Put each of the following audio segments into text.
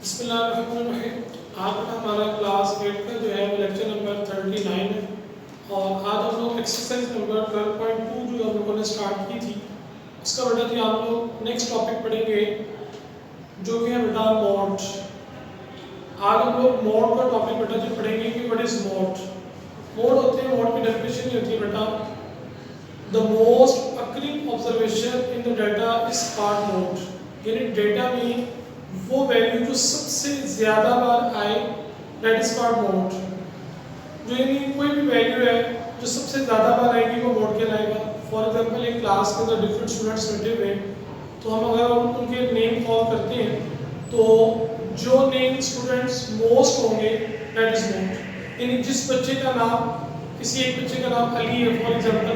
बिस्मिल्लाहिर्रहमानिर्रहीम। आज का हमारा क्लास 8 का जो है वो लेक्चर नंबर 39 है और आज हम लोग एक्सरसाइज नंबर 12.2 जो हम लोगों ने स्टार्ट की थी उसका बेटा थी आप लोग नेक्स्ट टॉपिक पढ़ेंगे जो कि है बेटा मोड। आज हम लोग मोड का टॉपिक बेटा जो पढ़ेंगे कि व्हाट इज मोड। मोड होते हैं, मोड की डेफिनेशन ये होती है बेटा the most occurring observation in the data is called mode. यानी डेटा में वो वैल्यू जो सबसे ज़्यादा बार आए दैट इज कॉल्ड मोड। जो यानी कोई भी वैल्यू है जो सबसे ज़्यादा बार आएगी वो मोड कहलाएगा। फॉर एग्जांपल एक क्लास के अंदर डिफरेंट स्टूडेंट्स बैठे हुए हैं तो हम अगर उनके नेम कॉल करते हैं तो जो नेम स्टूडेंट्स मोस्ट होंगे दैट इज मोड। यानी जिस बच्चे का नाम किसी एक बच्चे का नाम अली है फॉर एग्जांपल,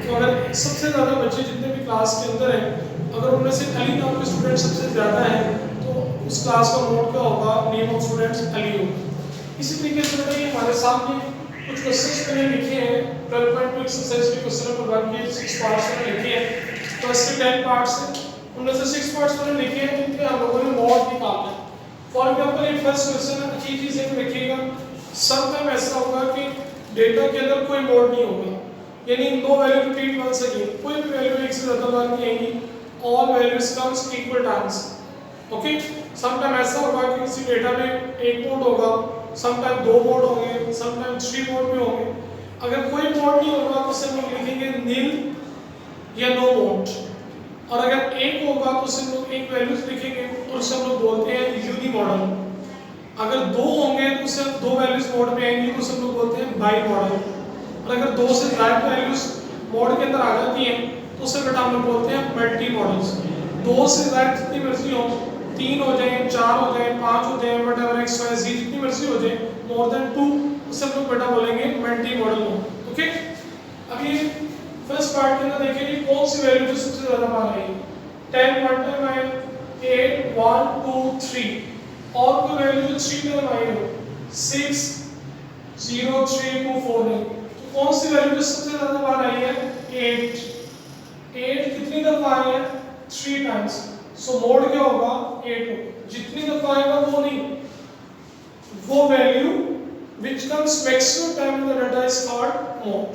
तो अगर सबसे ज़्यादा बच्चे जितने भी क्लास के अंदर हैं अगर उनमें से अली नाम के स्टूडेंट सबसे ज़्यादा है तो उस क्लास का मोड क्या होगा, नेम ऑफ स्टूडेंट्स अली होगा। इसी तरीके से बेटा ये हमारे सामने कुछ क्वेश्चंस मैंने लिखे हैं 12.2 एक्सरसाइज के क्वेश्चन नंबर 1 के 6 पार्ट्स में लिखे हैं। तो इसके 10 पार्ट्स हैं, उनमें से 6 पार्ट्स मैंने लिखे हैं जिनके हम लोगों ने मोड निकालना है। फॉर एग्जांपल ये फर्स्ट क्वेश्चन है, अच्छी चीज़ है लिखिएगा। सम टाइम ऐसा होगा कि डेटा के अंदर कोई मोड नहीं होगा, यानी no value repeat once again, कोई भी वैल्यू एक से ज़्यादा बार नहीं आएगी, all values comes equal times. Okay, some time ऐसा होगा कि किसी डेटा में एक मोड होगा, सम टाइम 2 मोड होंगे, सम टाइम 3 मोड में होंगे। अगर कोई मोड नहीं होगा तो सिर्फ लोग लिखेंगे नील या नो मोड, और अगर एक होगा तो सिर्फ लोग एक वैल्यूज लिखेंगे और उसे हम लोग बोलते हैं यूनी मॉडल। अगर 2 होंगे तो सिर्फ 2 वैल्यूज मोड में आएंगी तो सब लोग बोलते हैं बाई मॉडल, और अगर 2 से ज़्यादा वैल्यूज मोड के अंदर आ जाती हैं तो उसे बेटा हम लोग बोलते हैं मल्टी मॉडल्स। 2 से ज़्यादा जितनी मर्जी हो, 3 हो जाए, 4 हो जाए, 5 हो जाए, व्हाटएवर एक्स वाई ज़ेड जितनी मर्जी हो जाए, मोर देन 2 उसे हम लोग बेटा बोलेंगे मल्टी मॉडल मोड। ओके, अब ये फर्स्ट पार्ट के अंदर देखिए कि कौन सी वैल्यू जो सबसे ज़्यादा बार आएगी। 10 वन टाइम आए, 8 1 2 3, और कोई वैल्यू जो 3 टाइम आई हो 6 0 3 2 4 नहीं, तो कौन सी वैल्यू जो सबसे ज़्यादा बार आई है 8। 8 कितनी दफ़ा आई है 3 टाइम्स, सो मोड क्या होगा 8 होगा। जितनी दफ़ा आएगा वो नहीं, वो value which comes maximum time in the data is called mode.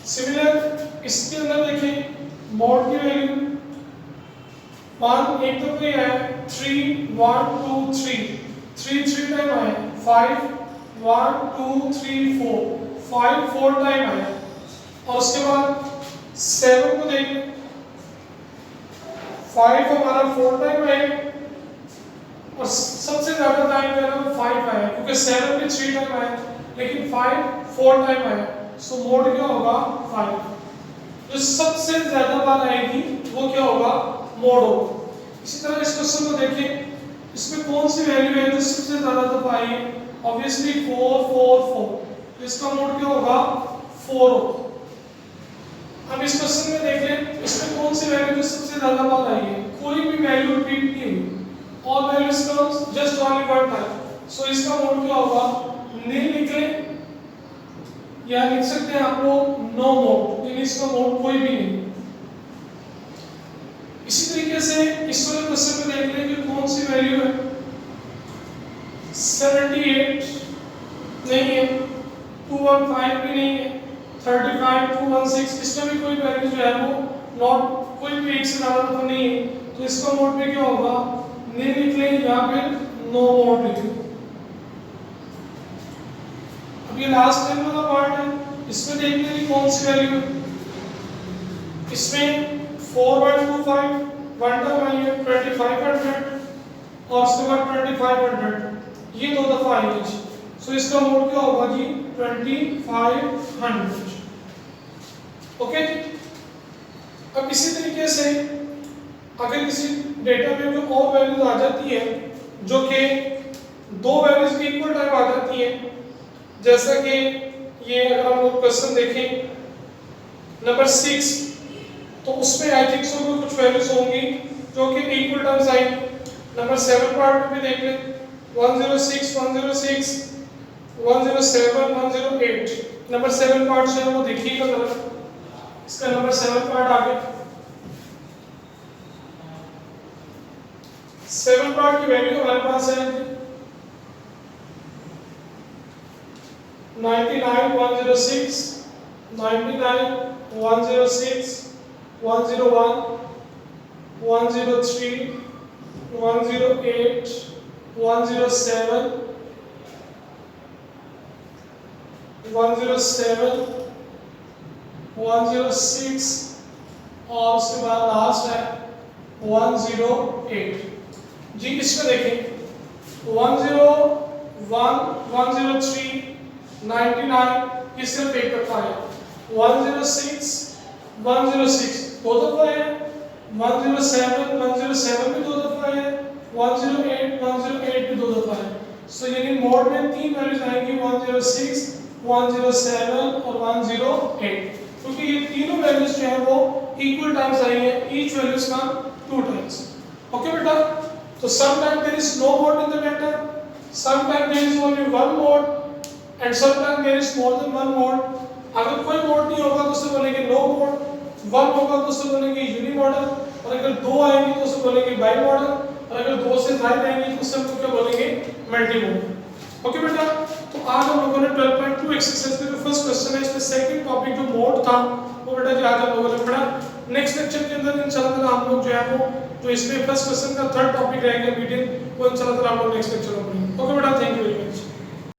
Similar इसके अंदर देखें मोड की वैल्यू 1 एक दफ़ा ही आया, 3 1 2 3 3 टाइम आया, 5 1 2 3 4 5 4 टाइम आया, और उसके बाद 7 को देखें 5 हमारा 4 टाइम आया और सबसे ज़्यादा टाइम जो है ना 5 आया, क्योंकि 7 भी 3 टाइम आया लेकिन 5 4 टाइम आया, सो मोड क्या होगा 5। जो सबसे ज़्यादा बार आएगी वो क्या होगा मोड होगा। इसी तरह इस क्वेश्चन को देखिए, इसमें कौन सी वैल्यू है जो सबसे ज़्यादा दफ़ा आई है, ऑब्वियसली 4 4 4, तो इसका मोड क्या होगा 4 होगा। अब इस क्वेश्चन में देख लें, इसमें कौन सी वैल्यू जो सबसे ज़्यादा बार आई है, कोई भी वैल्यू रिपीट नहीं हुई, all values comes just only one time, so इसका मोड क्या होगा नील निकले, या लिख सकते हैं आप लोग नो मोड, यानी इसका मोड कोई भी नहीं। इसी तरीके से इस वाले क्वेश्चन में देख लें कि कौन सी वैल्यू है 78 नहीं है, 215 भी नहीं है, 35 216, इसमें भी कोई वैल्यू जो है वो नॉट, कोई भी एक से ज़्यादा दफ़ा नहीं है, तो इसका मोड पे क्या होगा नहीं निकले या फिर नो मोड निकले। अब ये लास्ट टाइम वाला पार्ट है, इसमें देखने की कौन सी वैल्यू है, इसमें 4125 वन टाइम आई है 2500 और उसके बाद 2500, ये 2 दफ़ा आई है, सो इसका मोड क्या होगा जी 2500। ओके, अब इसी तरीके से अगर किसी डेटा में जो और वैल्यूज आ जाती है जो कि 2 वैल्यूज की इक्वल टाइम आ जाती है, जैसा कि ये अगर हम लोग क्वेश्चन देखें नंबर 6, तो उसमें आई थिंक सो कुछ वैल्यूज होंगी जो कि equal times I. Number 7 part में भी देख लें 106 106 107 108, नंबर 7 पार्ट जो है वो देखिएगा जरा, इसका नंबर 7 पार्ट आ गया 7 पार्ट की वैल्यू हमारे पास है 99 106 99 106 101 103 108 107 107 106 और उसके बाद लास्ट है 108। जी इसमें देखें 101 103 99 ये सिर्फ एक दफा है, 106 106 दो दफा है, 107 107 भी दो दफा है, 108 108 भी दो दफा है। सो यानी मोड में तीन वैल्यूज आएंगी 106 107 और 108, क्योंकि ये तीनों वैल्यूज जो है वो इक्वल टाइम्स आई है, ईच वैल्यूज का 2 टाइम्स। ओके बेटा, तो sometime there is no mode in the vector, sometime there is only one mode and sometime there is more than one mode. अगर कोई मोड नहीं होगा तो उसे बोलेंगे नो मोड, वन होगा तो उसे बोलेंगे यूनि मॉडल, और अगर दो आएंगे तो उसे बोलेंगे बाई मॉडल, और अगर दो से ज्यादा आएंगे तो उसे हम क्या बोलेंगे मल्टी मोड। ओके बेटा, तो आज हम लोगों ने 12.2 एक्सरसाइज का जो फर्स्ट क्वेश्चन है इसमें सेकंड टॉपिक जो मोड था वो बेटा जी आज हम लोगों ने पढ़ा। नेक्स्ट लेक्चर के अंदर इंशाल्लाह हम लोग जो है वो जो इसमें फर्स्ट क्वेश्चन का थर्ड टॉपिक रहेगा मीडियम, वो इंशाल्लाह हम लोग नेक्स्ट लेक्चर में पढ़ेंगे। ओके बेटा, थैंक यू वेरी मच।